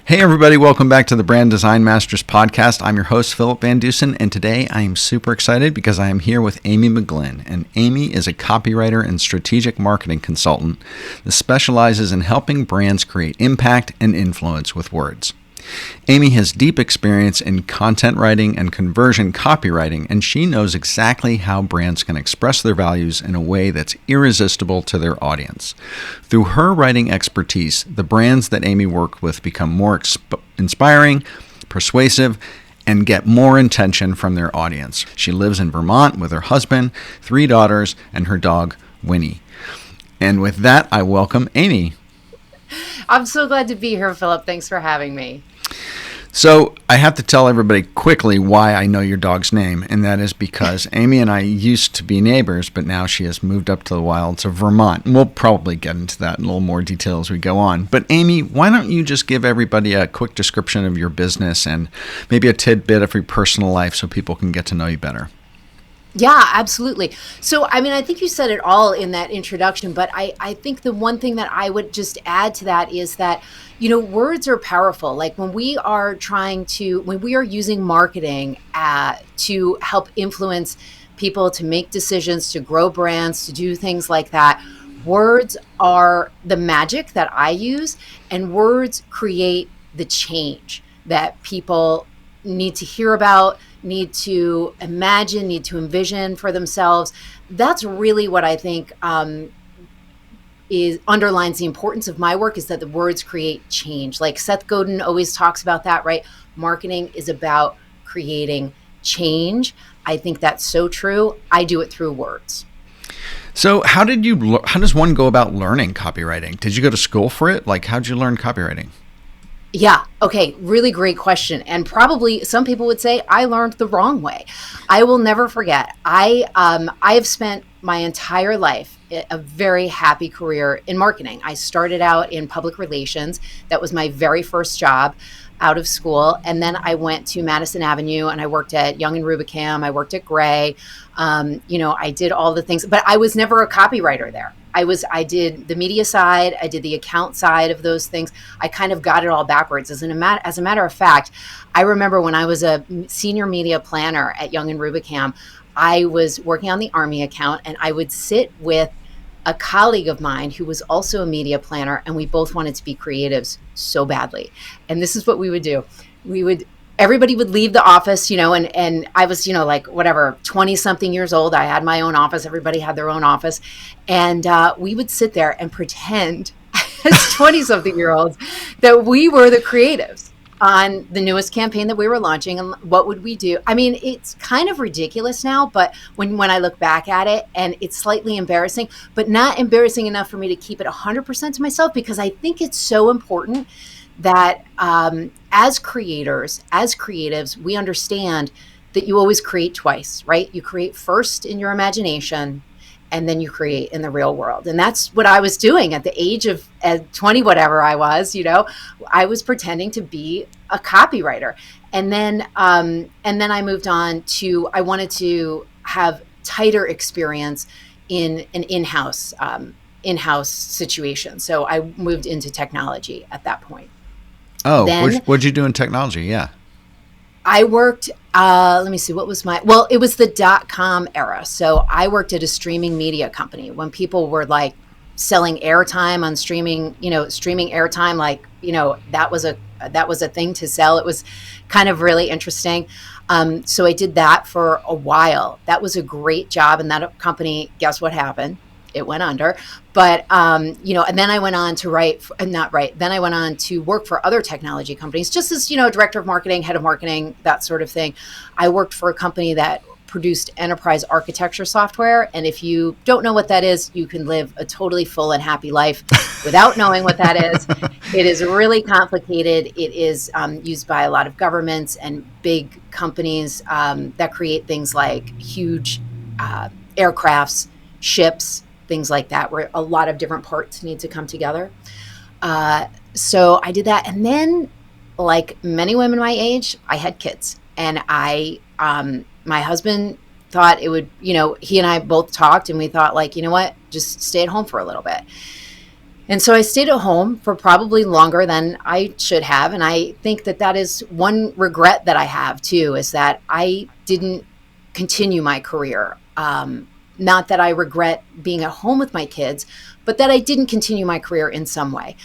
Hey everybody, welcome back to the Brand Design Masters podcast. I'm your host, Philip VanDusen, and today I am super excited because I am here with Amy McGlinn. And Amy is a copywriter and strategic marketing consultant that specializes in helping brands create impact and influence with words. Amy has deep experience in content writing and conversion copywriting, and she knows exactly how brands can express their values in a way that's irresistible to their audience. Through her writing expertise, the brands that Amy worked with become more inspiring, persuasive, and get more attention from their audience. She lives in Vermont with her husband, 3 daughters, and her dog, Winnie. And with that, I welcome Amy. I'm so glad to be here, Philip. Thanks for having me. So I have to tell everybody quickly why I know your dog's name, and that is because Amy and I used to be neighbors, but now she has moved up to the wilds of Vermont. And we'll probably get into that in a little more detail as we go on. But Amy, why don't you just give everybody a quick description of your business and maybe a tidbit of your personal life so people can get to know you better? Yeah, absolutely. So, I think you said it all in that introduction, but I think the one thing that I would just add to that is that, words are powerful. Like when we are using marketing to help influence people, to make decisions, to grow brands, to do things like that, words are the magic that I use, and words create the change that people need to hear about, need to imagine, need to envision for themselves. That's really what I think underlines the importance of my work, is that the words create change. Like Seth Godin always talks about that, right? Marketing is about creating change. I think that's so true. I do it through words. So how does one go about learning copywriting? Did you go to school for it? Like, how'd you learn copywriting? Yeah. Okay. Really great question. And probably some people would say I learned the wrong way. I will never forget. I have spent my entire life a very happy career in marketing. I started out in public relations. That was my very first job out of school. And then I went to Madison Avenue and I worked at Young and Rubicam. I worked at Gray. I did all the things, but I was never a copywriter there. I did the media side, I did the account side of those things. I kind of got it all backwards. As a matter of fact, I remember when I was a senior media planner at Young and Rubicam, I was working on the Army account, and I would sit with a colleague of mine who was also a media planner, and we both wanted to be creatives so badly. And this is what we would do. Everybody would leave the office, and I was, 20 something years old. I had my own office. Everybody had their own office. And we would sit there and pretend as 20 something year olds that we were the creatives on the newest campaign that we were launching. And what would we do? It's kind of ridiculous now, but when I look back at it, and it's slightly embarrassing, but not embarrassing enough for me to keep it 100% to myself, because I think it's so important that as creators, as creatives, we understand that you always create twice, right? You create first in your imagination, and then you create in the real world. And that's what I was doing at the age of 20, whatever I was, I was pretending to be a copywriter. And then I moved on to, I wanted to have tighter experience in an in-house situation. So I moved into technology at that point. Oh, what'd you do in technology? Yeah. I worked, let me see, it was the .com era. So I worked at a streaming media company when people were like selling airtime on streaming airtime, that was a thing to sell. It was kind of really interesting. So I did that for a while. That was a great job. And that company, guess what happened? It went under. But, and then I went on to then I went on to work for other technology companies, just as, director of marketing, head of marketing, that sort of thing. I worked for a company that produced enterprise architecture software. And if you don't know what that is, you can live a totally full and happy life without knowing what that is. It is really complicated. It is used by a lot of governments and big companies that create things like huge aircrafts, ships, things like that, where a lot of different parts need to come together. So I did that. And then, like many women my age, I had kids. And my husband thought it would, he and I both talked, and we thought, like, you know what, just stay at home for a little bit. And so I stayed at home for probably longer than I should have. And I think that that is one regret that I have too, is that I didn't continue my career. Not that I regret being at home with my kids, but that I didn't continue my career in some way.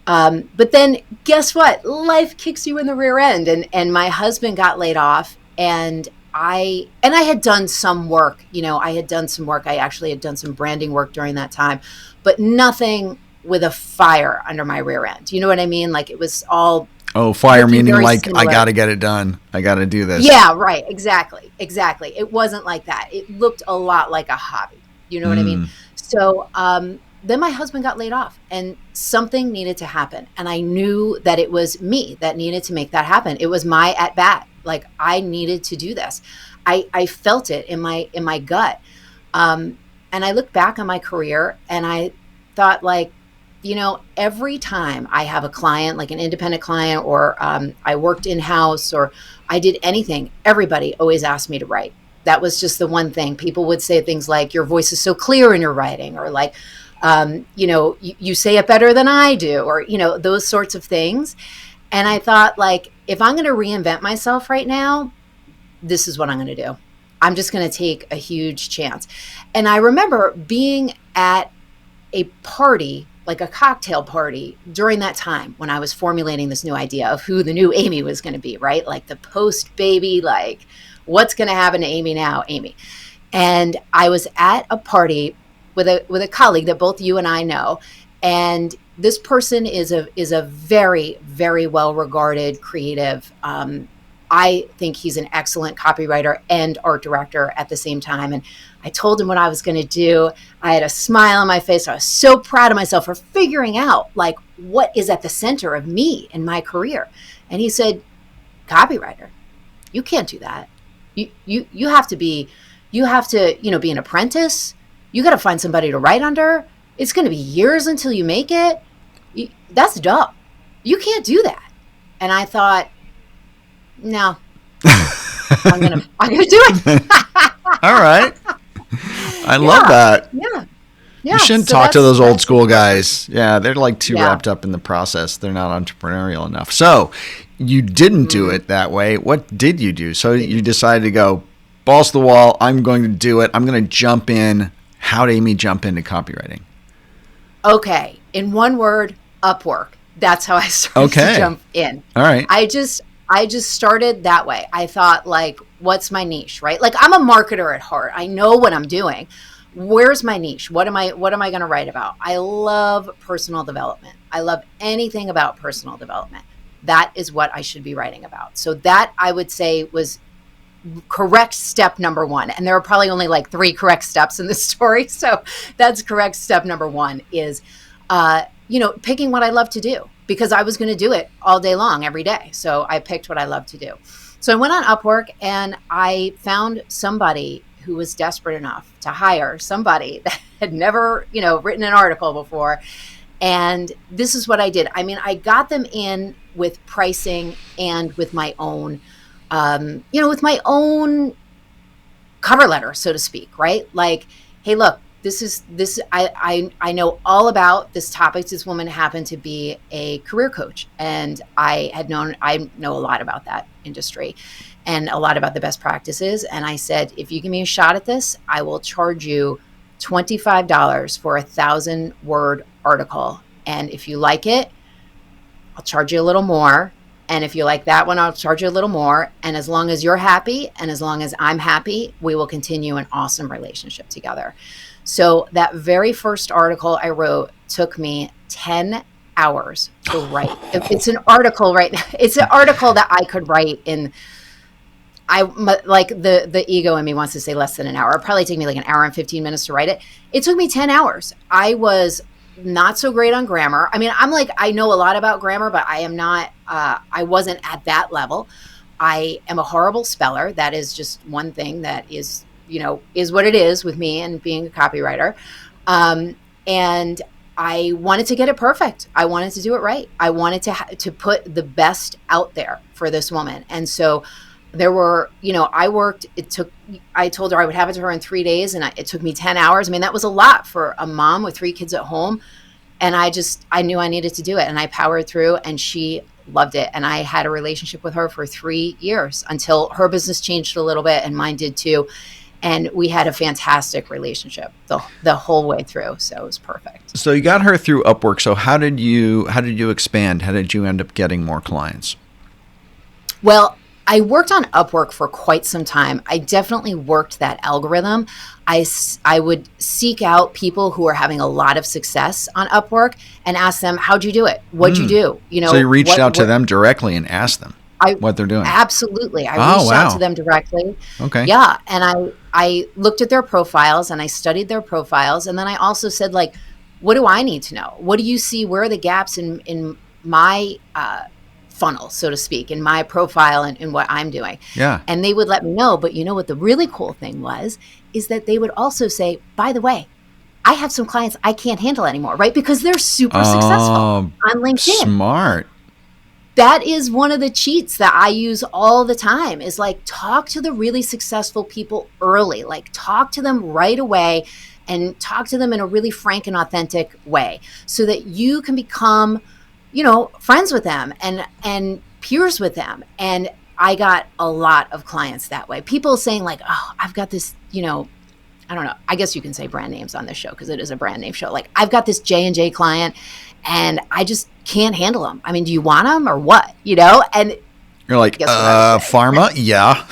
But then guess what? Life kicks you in the rear end. And my husband got laid off, and I had done some work. I had done some work. I actually had done some branding work during that time, but nothing with a fire under my rear end. You know what I mean? Like, it was all... Oh, fire meaning like, similar. I got to get it done. I got to do this. Yeah, right. Exactly. It wasn't like that. It looked a lot like a hobby. You know what I mean? So then my husband got laid off, and something needed to happen. And I knew that it was me that needed to make that happen. It was my at bat. Like, I needed to do this. I felt it in my gut. And I looked back on my career, and I thought, like, every time I have a client, like an independent client, or I worked in-house, or I did anything, everybody always asked me to write. That was just the one thing. People would say things like, your voice is so clear in your writing, or like, you say it better than I do, or, those sorts of things. And I thought, like, if I'm going to reinvent myself right now, this is what I'm going to do. I'm just going to take a huge chance. And I remember being at a party, like a cocktail party, during that time when I was formulating this new idea of who the new Amy was going to be, right? Like the post baby, like, what's going to happen to Amy now, Amy? And I was at a party with a colleague that both you and I know. And this person is a very, very well-regarded creative. I think he's an excellent copywriter and art director at the same time. And I told him what I was going to do. I had a smile on my face. I was so proud of myself for figuring out, like, what is at the center of me in my career. And he said, copywriter, you can't do that. You have to be an apprentice. You got to find somebody to write under. It's going to be years until you make it. That's dumb. You can't do that. And I thought, no, I'm gonna do it. All right. I love that. Yeah. You shouldn't talk to those old school guys. Yeah, they're like too wrapped up in the process. They're not entrepreneurial enough. So you didn't do it that way. What did you do? So you decided to go balls to the wall. I'm going to do it. I'm going to jump in. How did Amy jump into copywriting? Okay. In one word, Upwork. That's how I started to jump in. All right. I just started that way. I thought, like, what's my niche, right? Like, I'm a marketer at heart. I know what I'm doing. Where's my niche? What am I going to write about? I love personal development. I love anything about personal development. That is what I should be writing about. So that, I would say, was correct step number one. And there are probably only like 3 correct steps in this story. So that's correct step number one is, picking what I love to do, because I was going to do it all day long, every day. So I picked what I love to do. So I went on Upwork, and I found somebody who was desperate enough to hire somebody that had never, written an article before. And this is what I did. I mean, I got them in with pricing and with my own, with my own cover letter, so to speak, right? Like, hey, look, I know all about this topic. This woman happened to be a career coach, and I know a lot about that industry and a lot about the best practices. And I said, if you give me a shot at this, I will charge you $25 for 1,000-word article. And if you like it, I'll charge you a little more. And if you like that one, I'll charge you a little more. And as long as you're happy and as long as I'm happy, we will continue an awesome relationship together. So that very first article I wrote took me 10 hours to write. It's an article right now. It's an article that I could write in, the ego in me wants to say less than an hour. It'd probably take me like an hour and 15 minutes to write it. It took me 10 hours. I was not so great on grammar. I mean, I know a lot about grammar, but I am not, I wasn't at that level. I am a horrible speller. That is just one thing that is what it is with me and being a copywriter. And I wanted to get it perfect. I wanted to do it right. I wanted to put the best out there for this woman. And so there were, I told her I would have it to her in 3 days, and it took me 10 hours. I mean, that was a lot for a mom with 3 kids at home. And I knew I needed to do it, and I powered through, and she loved it. And I had a relationship with her for 3 years until her business changed a little bit and mine did too. And we had a fantastic relationship the whole way through. So it was perfect. So you got her through Upwork. So how did you expand? How did you end up getting more clients? Well, I worked on Upwork for quite some time. I definitely worked that algorithm. I would seek out people who are having a lot of success on Upwork and ask them, how'd you do it? What'd you do? So you reached out to them directly and asked them what they're doing? Absolutely. I reached out to them directly. Okay. Yeah. And I looked at their profiles and I studied their profiles. And then I also said, like, what do I need to know? What do you see? Where are the gaps in my funnel, so to speak, in my profile and in what I'm doing? Yeah. And they would let me know. But you know what the really cool thing is that they would also say, by the way, I have some clients I can't handle anymore, right? Because they're super successful on LinkedIn. Smart. That is one of the cheats that I use all the time, is like, talk to the really successful people early, like talk to them right away and talk to them in a really frank and authentic way so that you can become, friends with them and peers with them. And I got a lot of clients that way. People saying like, oh, I've got this, I don't know, I guess you can say brand names on this show because it is a brand name show. Like, I've got this J&J client and I just can't handle them. I mean, do you want them or what? And you're like, pharma? Yeah.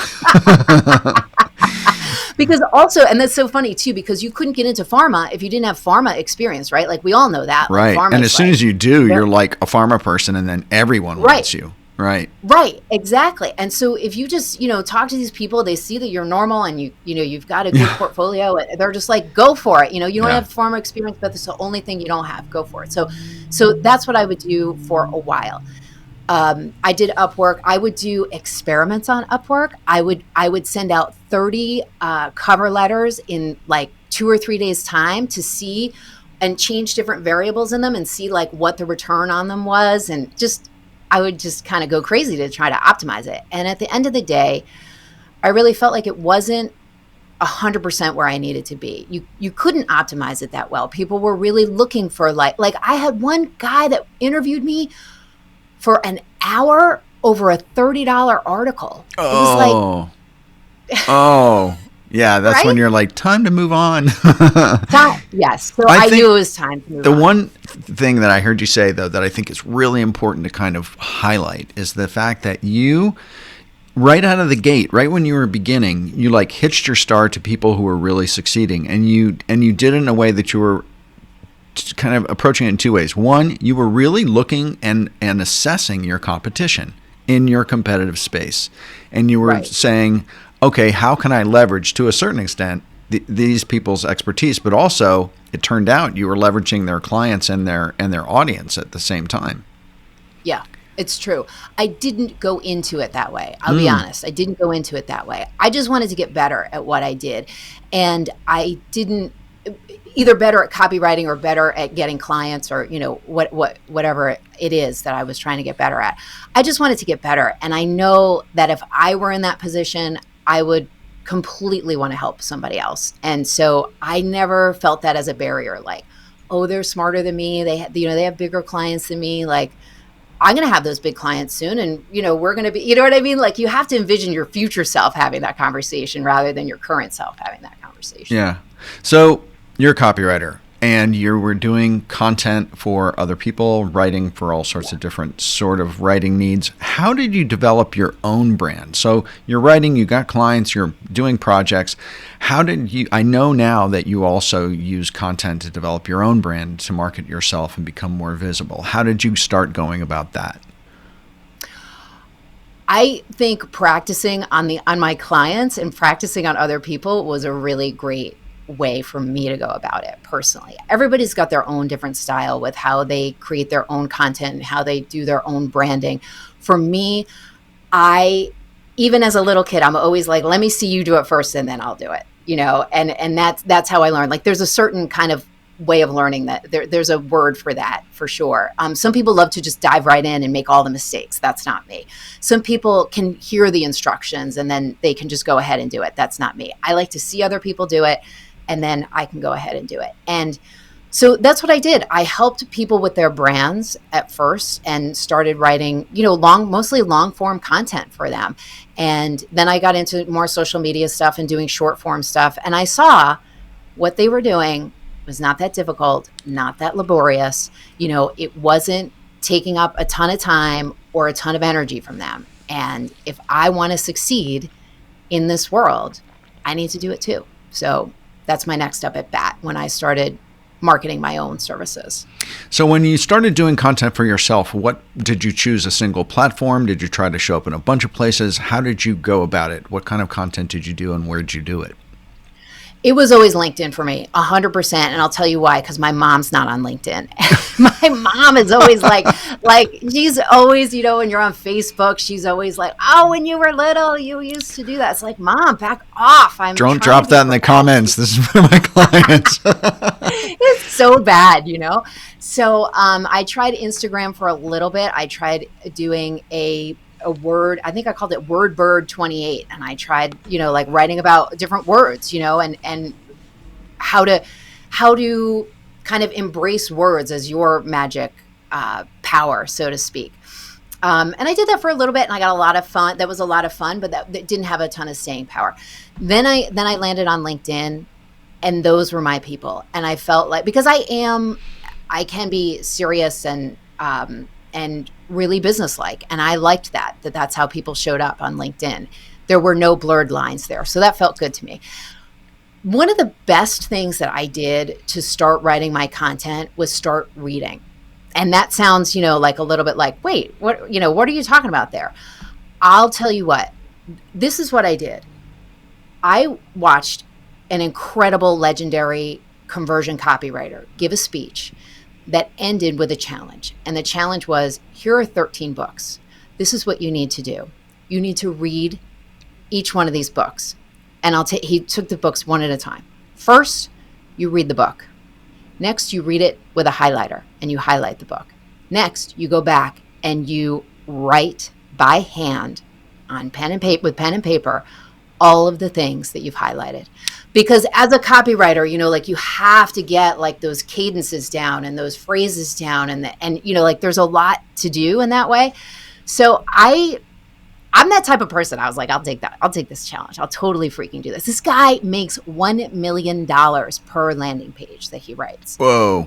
Because also, and that's so funny too, because you couldn't get into pharma if you didn't have pharma experience, right? Like, we all know that. Right. Like, and as soon as you do, you're like a pharma person and then everyone wants you. Right. Right. Exactly. And so if you just, talk to these people, they see that you're normal and you've got a good portfolio. They're just like, go for it. You don't have pharma experience, but it's the only thing you don't have. Go for it. So that's what I would do for a while. I did Upwork. I would do experiments on Upwork. I would send out 30 cover letters in like 2 or 3 days time to see and change different variables in them and see like what the return on them was. And I would just kind of go crazy to try to optimize it. And at the end of the day, I really felt like it wasn't 100% where I needed to be. You couldn't optimize it that well. People were really looking for like I had one guy that interviewed me for an hour over a $30 article. It was like, yeah, that's right? When you're like, time to move on. Yes. So I knew it was time to move on. The one thing that I heard you say, though, that I think is really important to kind of highlight is the fact that you, right out of the gate, right when you were beginning, you like hitched your star to people who were really succeeding. And you did it in a way that you were kind of approaching it in two ways. One, you were really looking and assessing your competition in your competitive space. And you were saying, okay, how can I leverage to a certain extent these people's expertise? But also, it turned out you were leveraging their clients and their audience at the same time. Yeah, it's true. I didn't go into it that way. I'll be honest. I didn't go into it that way. I just wanted to get better at what I did. And I didn't either better at copywriting or better at getting clients or, whatever it is that I was trying to get better at. I just wanted to get better. And I know that if I were in that position, I would completely want to help somebody else. And so I never felt that as a barrier. Like, oh, they're smarter than me. They have bigger clients than me. Like, I'm going to have those big clients soon. And, we're going to be, you know what I mean? Like, you have to envision your future self having that conversation rather than your current self having that conversation. Yeah. So you're a copywriter and you were doing content for other people, writing for all sorts of different sort of writing needs. How did you develop your own brand? So you're writing, you got clients, you're doing projects. How did you, I know now that you also use content to develop your own brand to market yourself and become more visible. How did you start going about that? I think practicing on my clients and practicing on other people was a really great way for me to go about it personally. Everybody's got their own different style with how they create their own content and how they do their own branding. For me, even as a little kid, I'm always like, let me see you do it first and then I'll do it, and that's how I learned. Like, there's a certain kind of way of learning that there's a word for that for sure. Some people love to just dive right in and make all the mistakes. That's not me. Some people can hear the instructions and then they can just go ahead and do it. That's not me. I like to see other people do it and then I can go ahead and do it. And So that's what I did. I helped people with their brands at first and started writing, mostly long form content for them. And then I got into more social media stuff and doing short form stuff. And I saw what they were doing was not that difficult, not that laborious. It wasn't taking up a ton of time or a ton of energy from them. And if I want to succeed in this world, I need to do it too. So that's my next step at bat when I started marketing my own services. So when you started doing content for yourself, what did you choose? A single platform? Did you try to show up in a bunch of places? How did you go about it? What kind of content did you do and where did you do it? It was always LinkedIn for me, 100%. And I'll tell you why, because my mom's not on LinkedIn. My mom is always like she's always, when you're on Facebook, she's always like, oh, when you were little, you used to do that. It's like, Mom, back off. Don't drop that in the comments. This is for my clients. It's so bad, So I tried Instagram for a little bit. I tried doing a word, I think I called it Word Bird 28. And I tried, writing about different words, and how to kind of embrace words as your magic power, so to speak. And I did that for a little bit and I got a lot of fun. That was a lot of fun, but that didn't have a ton of staying power. Then I landed on LinkedIn and those were my people. And I felt like, because I can be serious and really businesslike. And I liked that's how people showed up on LinkedIn. There were no blurred lines there. So that felt good to me. One of the best things that I did to start writing my content was start reading. And that sounds, like a little bit like, wait, what are you talking about there? I'll tell you what, this is what I did. I watched an incredible, legendary conversion copywriter give a speech that ended with a challenge. And the challenge was, here are 13 books. This is what you need to do. You need to read each one of these books. And he took the books one at a time. First, you read the book. Next, you read it with a highlighter and you highlight the book. Next, you go back and you write by hand on pen and paper all of the things that you've highlighted. Because as a copywriter, you have to get those cadences down and those phrases down and there's a lot to do in that way. So I'm that type of person. I was like, I'll take that. I'll take this challenge. I'll totally freaking do this. This guy makes $1 million per landing page that he writes. Whoa.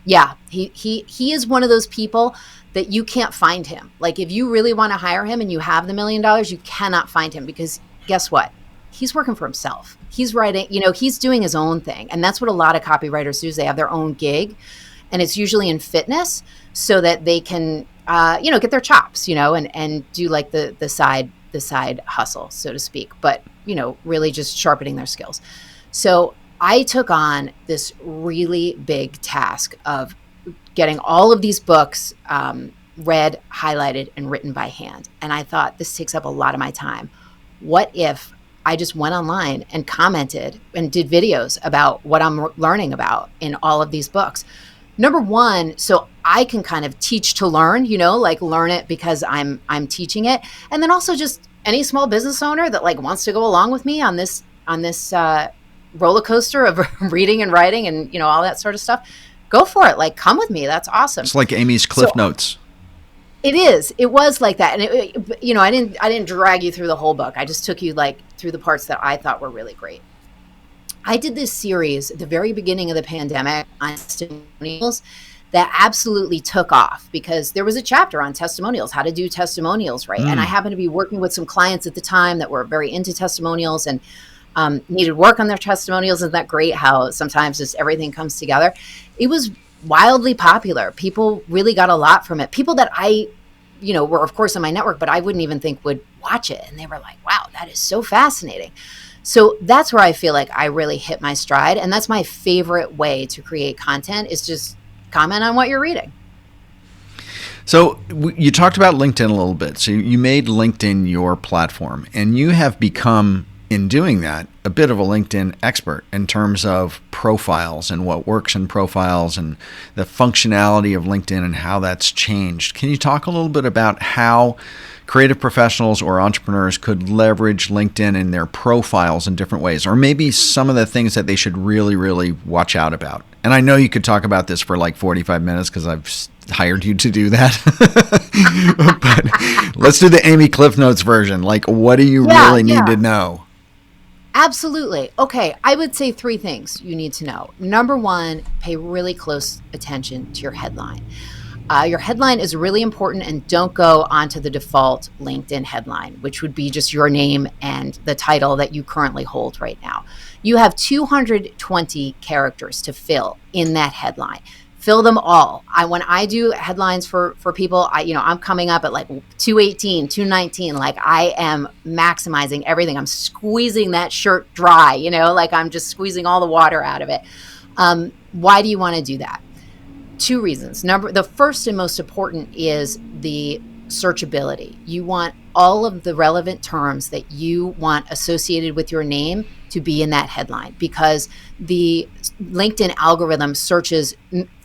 Yeah, he is one of those people that you can't find him. Like if you really want to hire him and you have the $1 million, you cannot find him because guess what? He's working for himself. He's writing, he's doing his own thing. And that's what a lot of copywriters do is they have their own gig and it's usually in fitness so that they can, get their chops, and do like the side hustle, so to speak, but, really just sharpening their skills. So I took on this really big task of getting all of these books read, highlighted, and written by hand. And I thought, this takes up a lot of my time. What if I just went online and commented and did videos about what I'm learning about in all of these books? Number one, so I can kind of teach to learn, learn it because I'm teaching it. And then also just any small business owner that wants to go along with me on this roller coaster of reading and writing and, all that sort of stuff, go for it. Come with me. That's awesome. It's like Amy's Cliff Notes. It is. It was like that. And I didn't drag you through the whole book. I just took you through the parts that I thought were really great. I did this series at the very beginning of the pandemic on testimonials that absolutely took off because there was a chapter on testimonials, how to do testimonials right. And I happened to be working with some clients at the time that were very into testimonials and needed work on their testimonials. Isn't that great how sometimes just everything comes together? It was wildly popular. People really got a lot from it. People that I, were of course in my network, but I wouldn't even think would watch it. And they were like, wow, that is so fascinating. So that's where I feel like I really hit my stride. And that's my favorite way to create content is just comment on what you're reading. So you talked about LinkedIn a little bit. So you made LinkedIn your platform and you have become in doing that, a bit of a LinkedIn expert in terms of profiles and what works in profiles and the functionality of LinkedIn and how that's changed. Can you talk a little bit about how creative professionals or entrepreneurs could leverage LinkedIn in their profiles in different ways, or maybe some of the things that they should really, really watch out about? And I know you could talk about this for like 45 minutes because I've hired you to do that. But let's do the Amy Cliff Notes version. Like, what do you really need to know? Absolutely. Okay. I would say 3 things you need to know. Number 1, pay really close attention to your headline. Your headline is really important, and don't go onto the default LinkedIn headline, which would be just your name and the title that you currently hold right now. You have 220 characters to fill in that headline. Fill them all. When I do headlines for people, I'm coming up at like 218, 219. Like, I am maximizing everything. I'm squeezing that shirt dry, like I'm just squeezing all the water out of it. Why do you want to do that? 2 reasons. The first and most important is the searchability. You want all of the relevant terms that you want associated with your name to be in that headline, because the LinkedIn algorithm searches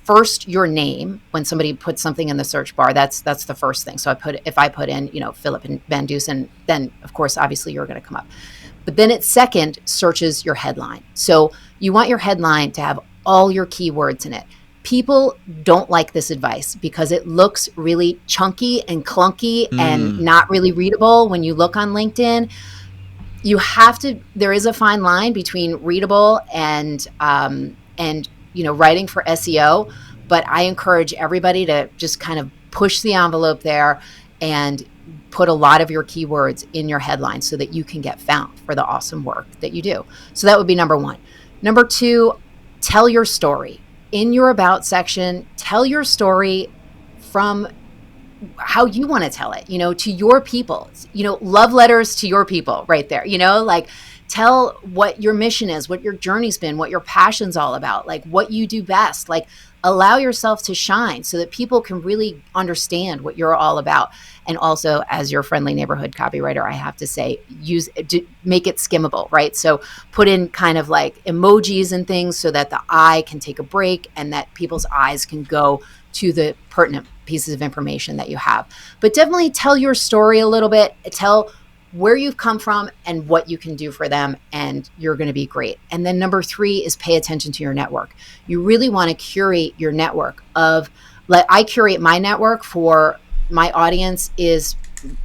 first your name when somebody puts something in the search bar. That's the first thing. So if I put in, Philip and VanDusen, then of course, obviously you're going to come up. But then it second searches your headline. So you want your headline to have all your keywords in it. People don't like this advice because it looks really chunky and clunky and not really readable when you look on LinkedIn. There is a fine line between readable and writing for SEO, but I encourage everybody to just kind of push the envelope there and put a lot of your keywords in your headline so that you can get found for the awesome work that you do. So that would be number 1. Number 2, tell your story. In your about section, tell your story from how you want to tell it, to your people, love letters to your people right there, like tell what your mission is, what your journey's been, what your passion's all about, like what you do best, like allow yourself to shine so that people can really understand what you're all about. And also, as your friendly neighborhood copywriter, I have to say, make it skimmable, right? So put in kind of like emojis and things so that the eye can take a break and that people's eyes can go to the pertinent pieces of information that you have. But definitely tell your story a little bit, tell where you've come from and what you can do for them, and you're going to be great. And then number 3 is pay attention to your network. You really want to curate your network I curate my network for my audience is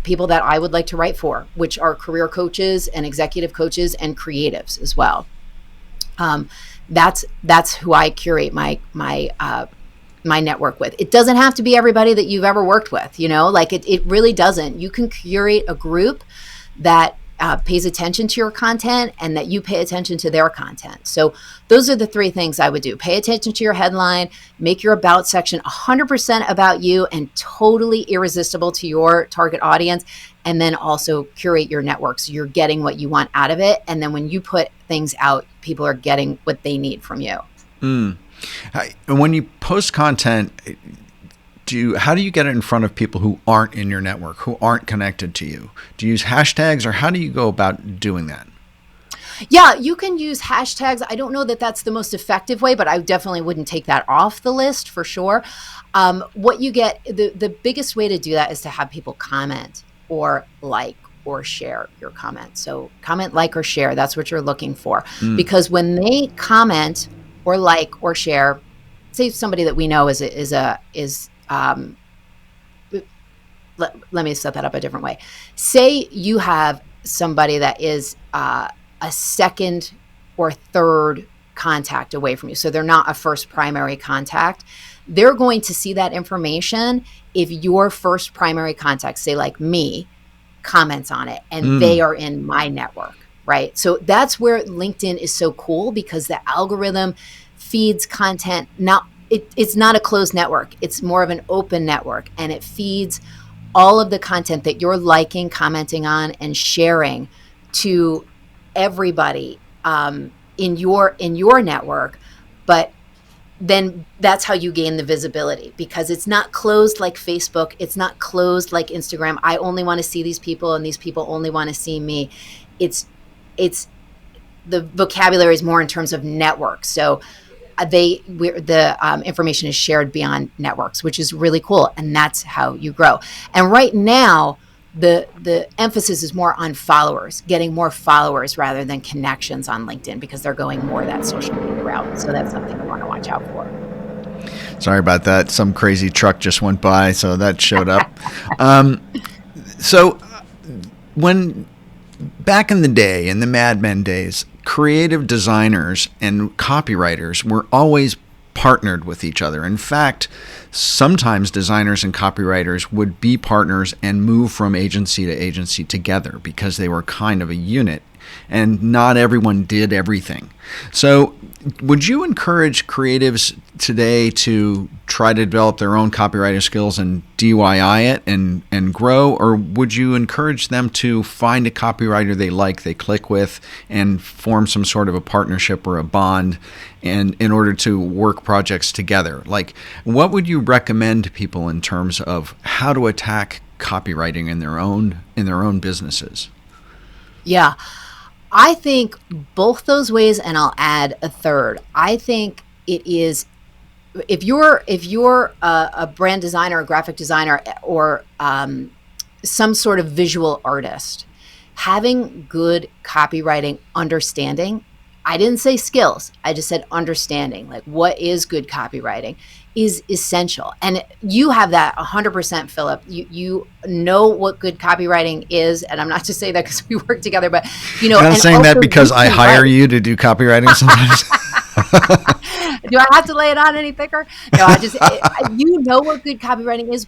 people that I would like to write for, which are career coaches and executive coaches and creatives as well. That's who I curate my network with. It doesn't have to be everybody that you've ever worked with, it really doesn't. You can curate a group that pays attention to your content and that you pay attention to their content. So those are the 3 things I would do. Pay attention to your headline, make your about section 100% about you and totally irresistible to your target audience. And then also curate your network so you're getting what you want out of it. And then when you put things out, people are getting what they need from you. When you post content, how do you get it in front of people who aren't in your network, who aren't connected to you? Do you use hashtags, or how do you go about doing that? Yeah, you can use hashtags. I don't know that that's the most effective way, but I definitely wouldn't take that off the list for sure. What you get, the biggest way to do that is to have people comment or like or share your comment. So comment, like, or share. That's what you're looking for. Because when they comment or like or share, say somebody that we know let me set that up a different way. Say you have somebody that is a second or third contact away from you. So they're not a first primary contact. They're going to see that information if your first primary contact, say like me, comments on it and they are in my network, right? So that's where LinkedIn is so cool, because the algorithm feeds content. Now, it's not a closed network. It's more of an open network, and it feeds all of the content that you're liking, commenting on, and sharing to everybody in your network. But then that's how you gain the visibility, because it's not closed like Facebook. It's not closed like Instagram. I only want to see these people and these people only want to see me. It's it's the vocabulary is more in terms of networks. So the information is shared beyond networks, which is really cool. And that's how you grow. And right now, the emphasis is more on followers, getting more followers rather than connections on LinkedIn, because they're going more that social media route. So that's something you want to watch out for. Sorry about that. Some crazy truck just went by, so that showed up. So when back in the day, in the Mad Men days, creative designers and copywriters were always partnered with each other. In fact, sometimes designers and copywriters would be partners and move from agency to agency together because they were kind of a unit, and not everyone did everything. So would you encourage creatives today to try to develop their own copywriting skills and DIY it and grow, or would you encourage them to find a copywriter they click with, and form some sort of a partnership or a bond, and in order to work projects together? Like, what would you recommend to people in terms of how to attack copywriting in their own businesses? Yeah. I think both those ways, and I'll add a third. I think it is, if you're a brand designer, a graphic designer, or some sort of visual artist, having good copywriting understanding, I didn't say skills, I just said understanding, like what is good copywriting, is essential. And you have that 100%, Philip. You know what good copywriting is, and I'm not just saying that because we work together, but you know. And I'm saying that because I hire you to do copywriting sometimes. Do I have to lay it on any thicker? No, you know what good copywriting is,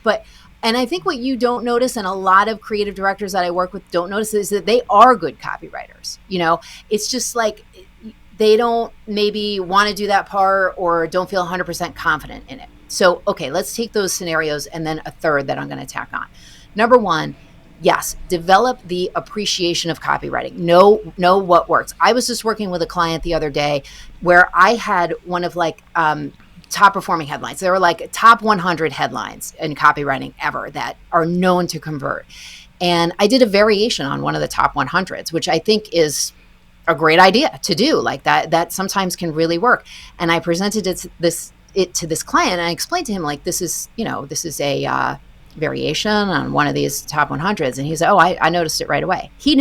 and I think what you don't notice, and a lot of creative directors that I work with don't notice, is that they are good copywriters. You know, it's just like they don't maybe want to do that part, or don't feel 100% confident in it. So, okay, let's take those scenarios, and then a third that I'm going to tack on. Number one, yes, develop the appreciation of copywriting. Know what works. I was just working with a client the other day where I had one of top performing headlines. There were like top 100 headlines in copywriting ever that are known to convert. And I did a variation on one of the top 100s, which I think is a great idea to do. Like that sometimes can really work. And I presented it to this client, and I explained to him, like, this is a variation on one of these top 100s. And he said, oh, I noticed it right away. He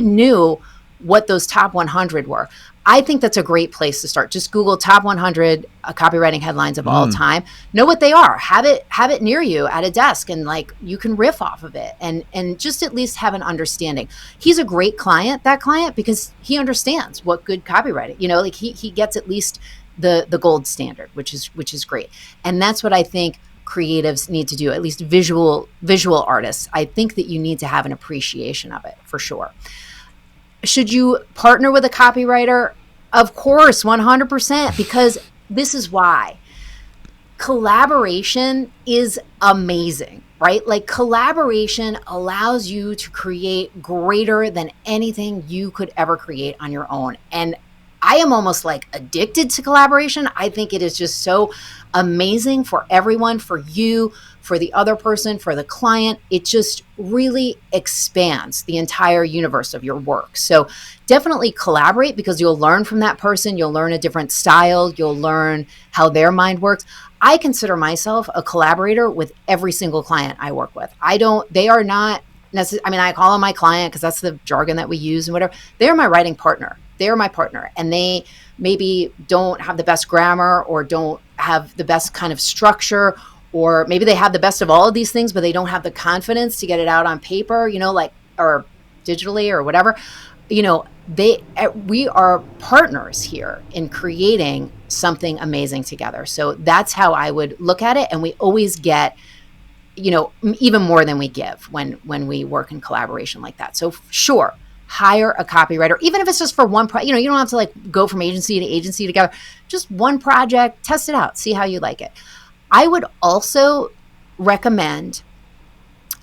knew what those top 100 were. I think that's a great place to start. Just Google top 100 copywriting headlines of all time. Know what they are. Have it near you at a desk, and like you can riff off of it, and just at least have an understanding. He's a great client, because he understands what good copywriting. You know, like he gets at least the gold standard, which is great. And that's what I think creatives need to do. At least visual artists. I think that you need to have an appreciation of it for sure. Should you partner with a copywriter? Of course, 100%, because this is why. Collaboration is amazing, right? Like, collaboration allows you to create greater than anything you could ever create on your own. And I am almost like addicted to collaboration. I think it is just so amazing for everyone, for you, for the other person, for the client. It just really expands the entire universe of your work. So definitely collaborate, because you'll learn from that person. You'll learn a different style. You'll learn how their mind works. I consider myself a collaborator with every single client I work with. They are not necessarily, I mean, I call them my client because that's the jargon that we use and whatever. They're my writing partner. They're my partner, and they maybe don't have the best grammar, or don't have the best kind of structure, or maybe they have the best of all of these things, but they don't have the confidence to get it out on paper, you know, like, or digitally or whatever. You know, we are partners here in creating something amazing together. So that's how I would look at it. And we always get, you know, even more than we give when we work in collaboration like that. So sure, hire a copywriter, even if it's just for one project. You know, you don't have to like go from agency to agency together. Just one project, test it out, see how you like it. I would also recommend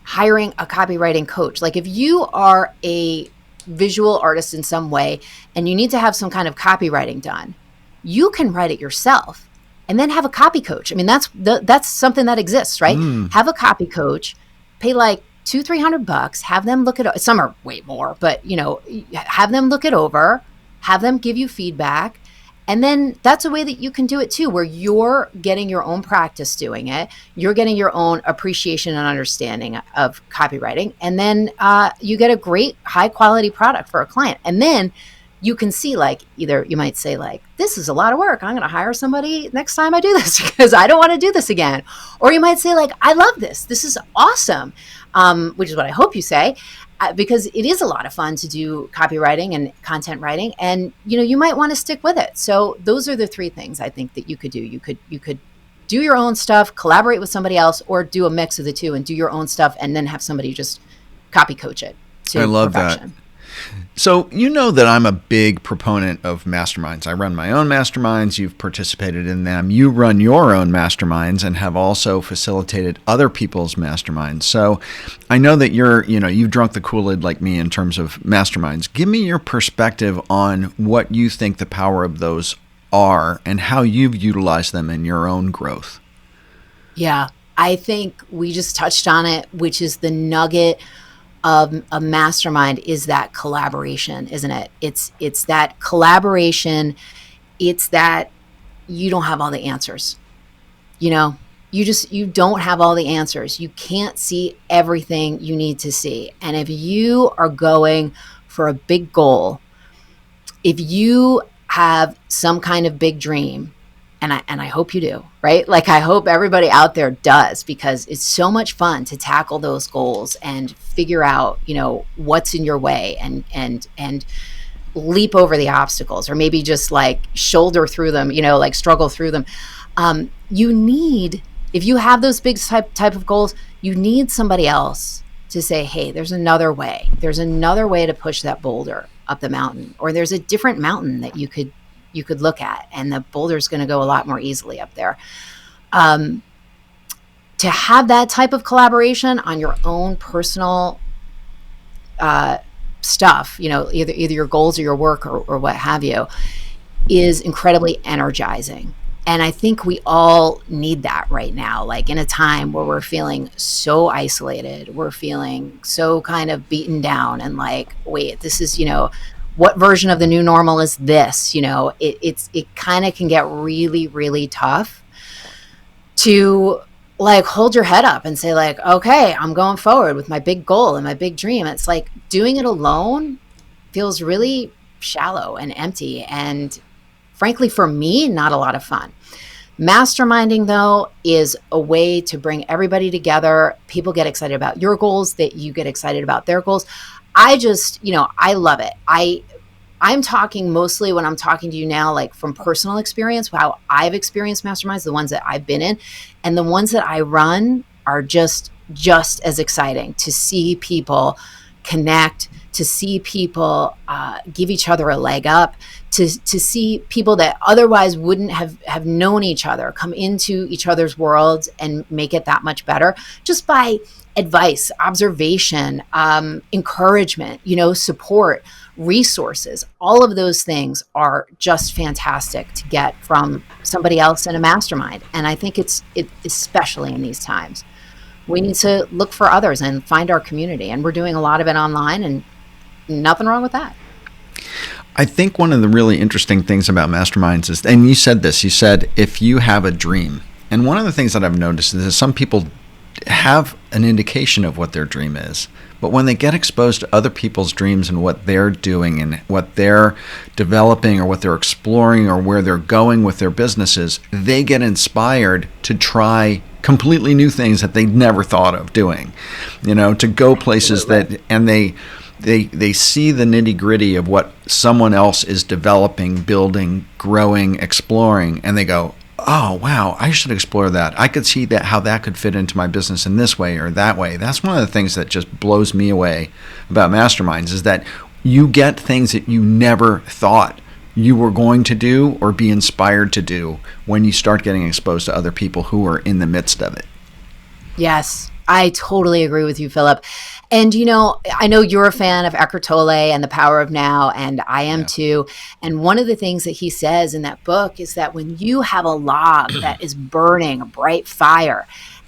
hiring a copywriting coach. Like, if you are a visual artist in some way and you need to have some kind of copywriting done, you can write it yourself and then have a copy coach. I mean, that's something that exists, right? Have a copy coach, pay like $200-300, have them look at, some are way more, but have them look it over, have them give you feedback. And then that's a way that you can do it too, where you're getting your own practice doing it. You're getting your own appreciation and understanding of copywriting. And then you get a great high quality product for a client. And then you can see, like, either you might say, like, this is a lot of work, I'm going to hire somebody next time I do this because I don't want to do this again. Or you might say, like, I love this. This is awesome, which is what I hope you say. Because it is a lot of fun to do copywriting and content writing, and you might want to stick with it. So those are the three things I think that you could do. You could do your own stuff, collaborate with somebody else, or do a mix of the two and do your own stuff, and then have somebody just copy coach it to I love perfection. that. So that I'm a big proponent of masterminds. I run my own masterminds. You've participated in them. You run your own masterminds and have also facilitated other people's masterminds. So I know that you've drunk the Kool-Aid like me in terms of masterminds. Give me your perspective on what you think the power of those are and how you've utilized them in your own growth. Yeah, I think we just touched on it, which is the nugget of a mastermind is that collaboration, isn't it? It's that collaboration. It's that you don't have all the answers. You don't have all the answers. You can't see everything you need to see. And if you are going for a big goal, if you have some kind of big dream, and I hope you do, right? Like, I hope everybody out there does, because it's so much fun to tackle those goals and figure out, what's in your way and leap over the obstacles, or maybe just like shoulder through them, like struggle through them. If you have those big type of goals, you need somebody else to say, hey, there's another way. There's another way to push that boulder up the mountain, or there's a different mountain that you could look at, and the boulder's going to go a lot more easily up there. To have that type of collaboration on your own personal stuff, either your goals or your work or what have you, is incredibly energizing. And I think we all need that right now, like in a time where we're feeling so isolated, we're feeling so kind of beaten down, and like, wait, this is, what version of the new normal is this? It kind of can get really, really tough to like hold your head up and say, like, okay, I'm going forward with my big goal and my big dream. It's like doing it alone feels really shallow and empty, and frankly, for me, not a lot of fun. Masterminding, though, is a way to bring everybody together. People get excited about your goals, that you get excited about their goals. I just, I love it. I'm talking mostly, when I'm talking to you now, like from personal experience, how I've experienced masterminds, the ones that I've been in, and the ones that I run are just as exciting to see people connect, to see people give each other a leg up, to see people that otherwise wouldn't have known each other come into each other's worlds and make it that much better, just by advice, observation, encouragement, support, resources. All of those things are just fantastic to get from somebody else in a mastermind. And I think it's especially in these times, we need to look for others and find our community. And we're doing a lot of it online, and nothing wrong with that. I think one of the really interesting things about masterminds is, and you said this, you said, if you have a dream. And one of the things that I've noticed is that some people have an indication of what their dream is, but when they get exposed to other people's dreams and what they're doing and what they're developing or what they're exploring or where they're going with their businesses, they get inspired to try completely new things that they never thought of doing, to go places that, and they see the nitty-gritty of what someone else is developing, building, growing, exploring, and they go, oh, wow, I should explore that. I could see that, how that could fit into my business in this way or that way. That's one of the things that just blows me away about masterminds, is that you get things that you never thought you were going to do or be inspired to do when you start getting exposed to other people who are in the midst of it. Yes, I totally agree with you, Philip. And, I know you're a fan of Eckhart Tolle and The Power of Now, and I am too. And one of the things that he says in that book is that when you have a log that is burning, a bright fire,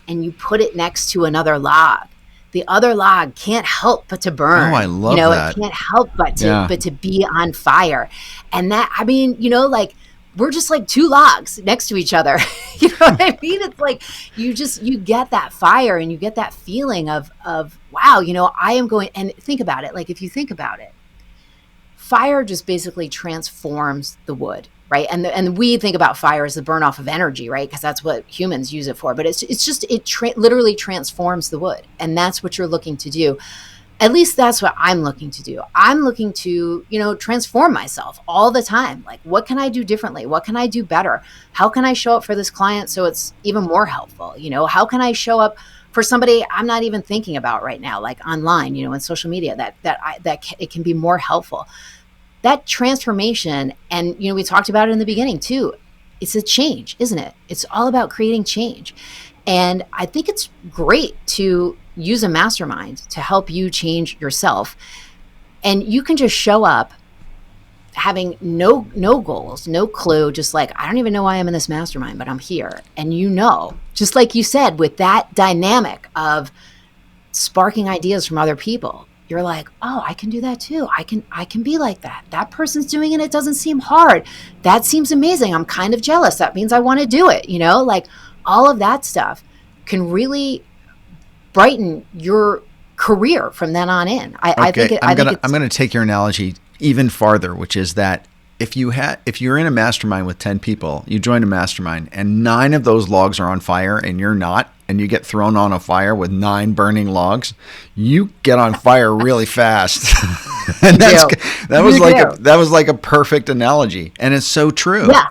and you put it next to another log, the other log can't help but to burn. Oh, I love that. It can't help but to be on fire. And that, I mean, like we're just like two logs next to each other. You know what I mean? It's like you get that fire and you get that feeling of wow, I am going, and think about it. Like if you think about it, fire just basically transforms the wood, right? And we think about fire as the burn off of energy, right? Because that's what humans use it for. But it literally transforms the wood, and that's what you're looking to do. At least that's what I'm looking to do. I'm looking to, transform myself all the time. Like, what can I do differently? What can I do better? How can I show up for this client so it's even more helpful? How can I show up for somebody I'm not even thinking about right now, like online, in social media, that it can be more helpful. That transformation, and we talked about it in the beginning too. It's a change, isn't it? It's all about creating change. And I think it's great to use a mastermind to help you change yourself. And you can just show up having no goals, no clue, just like, I don't even know why I'm in this mastermind, but I'm here. And just like you said, with that dynamic of sparking ideas from other people, you're like, oh, I can do that too. I can be like that. That person's doing it. It doesn't seem hard. That seems amazing. I'm kind of jealous. That means I want to do it. Like all of that stuff can really brighten your career from then on in. I'm going to take your analogy even farther, which is that if you're in a mastermind with 10 people, you join a mastermind and 9 of those logs are on fire and you're not, and you get thrown on a fire with 9 burning logs, you get on fire really fast. And that was like a perfect analogy, and it's so true. Yeah.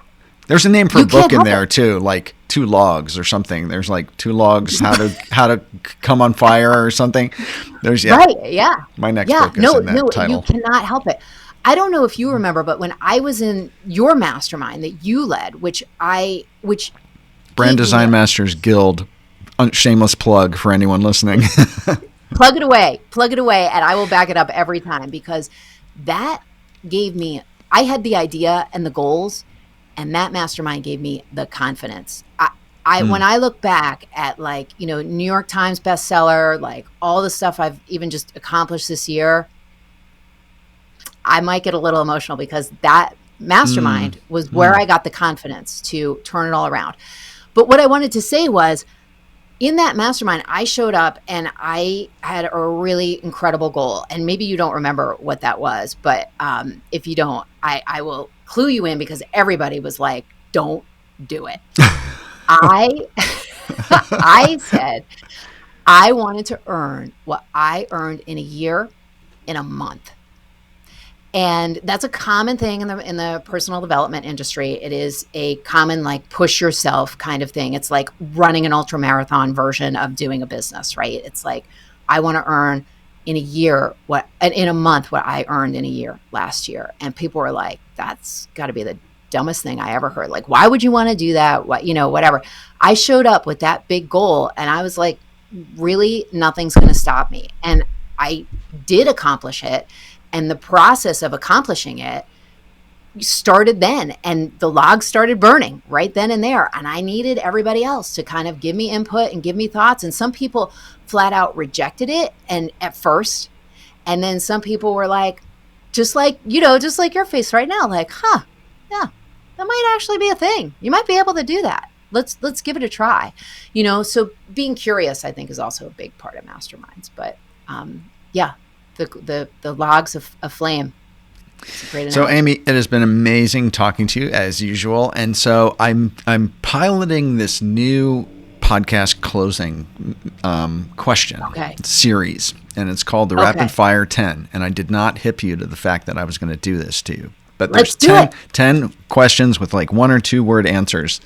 There's a name for a book in there too, like 2 logs or something. There's like 2 logs, how to come on fire or something. Right. Yeah. My next book is in that title. You cannot help it. I don't know if you remember, but when I was in your mastermind that you led, which Brand Design Masters Guild, shameless plug for anyone listening. Plug it away, and I will back it up every time, because that gave me, I had the idea and the goals, and that mastermind gave me the confidence. When I look back at New York Times bestseller, like all the stuff I've even just accomplished this year, I might get a little emotional, because that mastermind was where I got the confidence to turn it all around. But what I wanted to say was, in that mastermind, I showed up and I had a really incredible goal. And maybe you don't remember what that was, but if you don't, I will clue you in, because everybody was like, don't do it. I said I wanted to earn what I earned in a year in a month. And that's a common thing in the personal development industry. It is a common, like, push yourself kind of thing. It's like running an ultra marathon version of doing a business, right? It's like, I want to earn in a month what I earned in a year last year. And people were like, that's got to be the dumbest thing I ever heard. Like, why would you want to do that? Whatever. I showed up with that big goal, and I was like, really, nothing's going to stop me. And I did accomplish it. And the process of accomplishing it started then, and the logs started burning right then and there. And I needed everybody else to kind of give me input and give me thoughts. And some people flat out rejected it, and at first, and then some people were like, just like your face right now, like, yeah, that might actually be a thing. You might be able to do that. Let's give it a try. So being curious, I think, is also a big part of masterminds. But yeah. The logs of flame. So Amy, it has been amazing talking to you as usual. And so I'm piloting this new podcast closing question series, and it's called the Rapid Fire 10. And I did not hip you to the fact that I was going to do this to you. But there's 10 questions with like 1 or 2 word answers.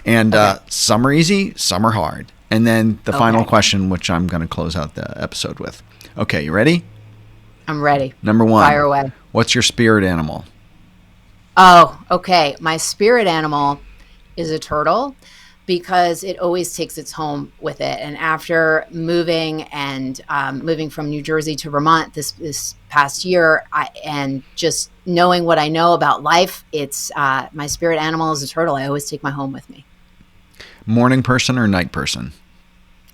And some are easy, some are hard. And then the final question, which I'm going to close out the episode with. Okay, you ready? I'm ready. Number 1. Fire away. What's your spirit animal? Oh, okay. My spirit animal is a turtle, because it always takes its home with it. And after moving from New Jersey to Vermont this past year, and just knowing what I know about life, it's my spirit animal is a turtle. I always take my home with me. Morning person or night person?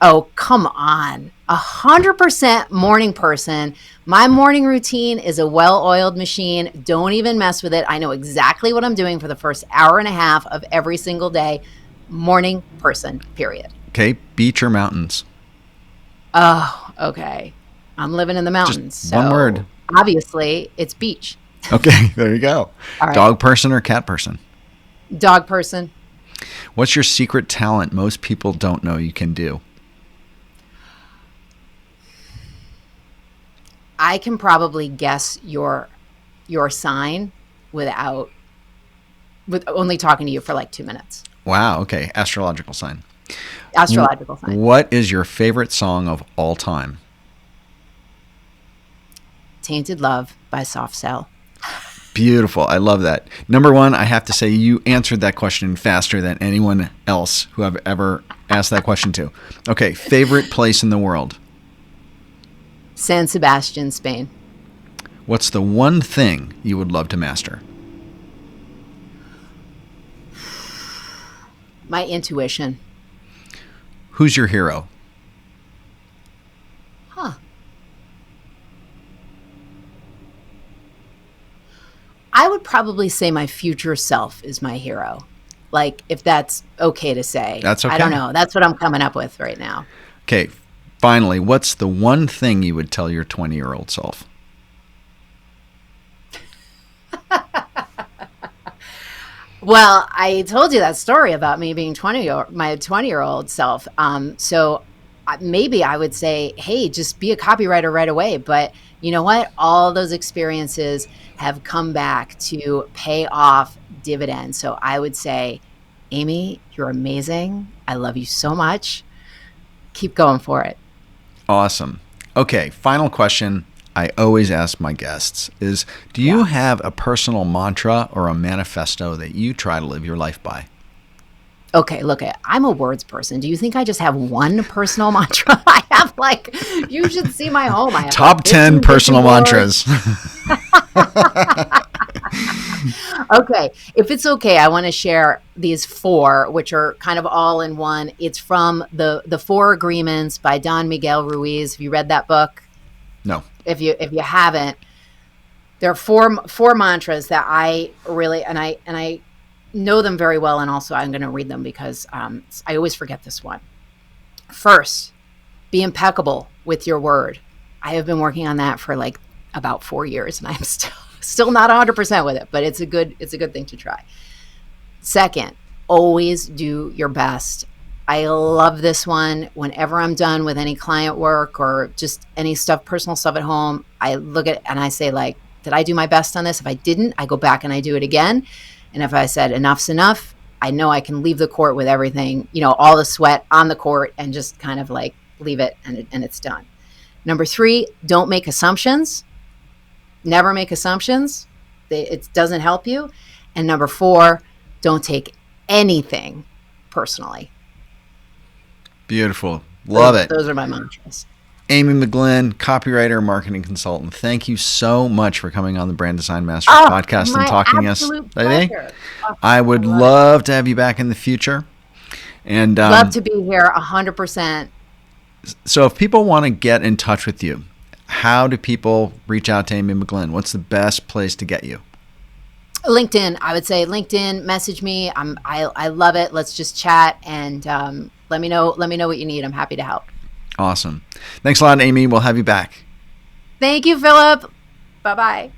Oh, come on. 100% morning person. My morning routine is a well-oiled machine. Don't even mess with it. I know exactly what I'm doing for the first hour and a half of every single day. Morning person, period. Okay, beach or mountains? Oh, okay. I'm living in the mountains. Just one word. Obviously, it's beach. Okay, there you go. All right. Dog person or cat person? Dog person. What's your secret talent most people don't know you can do? I can probably guess your sign with only talking to you for like 2 minutes. Wow, okay. Astrological sign. Astrological sign. What is your favorite song of all time? Tainted Love by Soft Cell. Beautiful. I love that. Number one, I have to say you answered that question faster than anyone else who I've ever asked that question to. Okay, favorite place in the world? San Sebastian, Spain. What's the one thing you would love to master? My intuition. Who's your hero? Huh. I would probably say my future self is my hero. Like, if that's okay to say. That's okay. I don't know. That's what I'm coming up with right now. Okay, finally, what's the one thing you would tell your 20-year-old self? Well, I told you that story about me being my 20-year-old self. So maybe I would say, hey, just be a copywriter right away. But you know what? All those experiences have come back to pay off dividends. So I would say, Amy, you're amazing. I love you so much. Keep going for it. Awesome. Okay, final question I always ask my guests is, do you have a personal mantra or a manifesto that you try to live your life by? Okay, look, I'm a words person. Do you think I just have one personal mantra? I have you should see my home. I have Top 10 personal mantras. Okay, if it's okay, I want to share these 4, which are kind of all in one. It's from the 4 Agreements by Don Miguel Ruiz. Have you read that book? No. If you haven't, there are four mantras that I really and I know them very well, and also I'm going to read them because I always forget this one. First, be impeccable with your word. I have been working on that for about 4 years, and I'm still not 100% with it, but it's a good thing to try. Second, always do your best. I love this one. Whenever I'm done with any client work or just any personal stuff at home, I look at it and I say, did I do my best on this? If I didn't, I go back and I do it again. And if I said enough's enough, I know I can leave the court with everything, all the sweat on the court, and just kind of leave it and it's done. Number 3, don't make assumptions. Never make assumptions. It doesn't help you. And number 4, don't take anything personally. Beautiful. Love it. Those are my mantras. Amy McGlinn, copywriter, marketing consultant. Thank you so much for coming on the Brand Design Masters podcast and talking to us today. I would love to have you back in the future. And love to be here 100%. So if people want to get in touch with you, how do people reach out to Amy McGlinn? What's the best place to get you? LinkedIn. I would say LinkedIn, message me. I love it. Let's just chat and let me know what you need. I'm happy to help. Awesome. Thanks a lot, Amy. We'll have you back. Thank you, Philip. Bye-bye.